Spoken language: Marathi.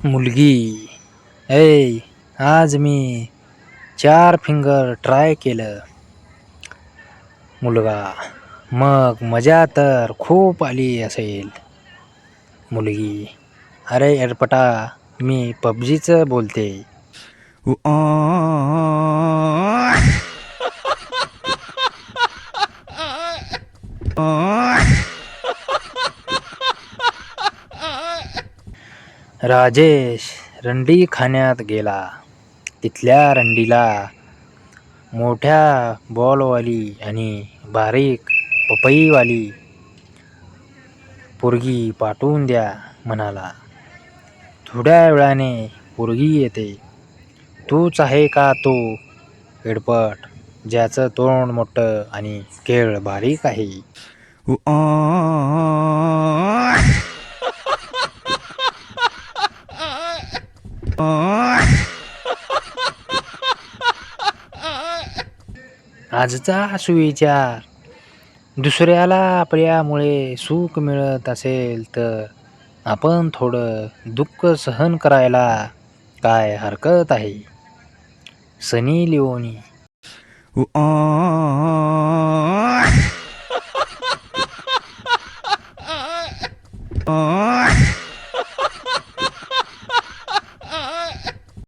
मुलगी, ऐ आज मी 4 फिंगर ट्राय केलं. मुलगा, मग मजा तर खूप आली असेल. मुलगी, अरे एरपटा, मी पबजीचं बोलते. राजेश रंडी खाण्यात गेला. तिथल्या रंडीला मोठ्या बॉलवाली आणि बारीक पपईवाली पोरगी पाठवून द्या म्हणाला. थोड्या वेळाने पोरगी येते. तूच आहे का तो एडपट ज्याचं तोंड मोठं आणि केळ बारीक आहे? आजचा सुविचार, दुसऱ्याला आपल्यामुळे सुख मिळत असेल तर आपण थोडं दुःख सहन करायला काय हरकत आहे? सनी लिओनी.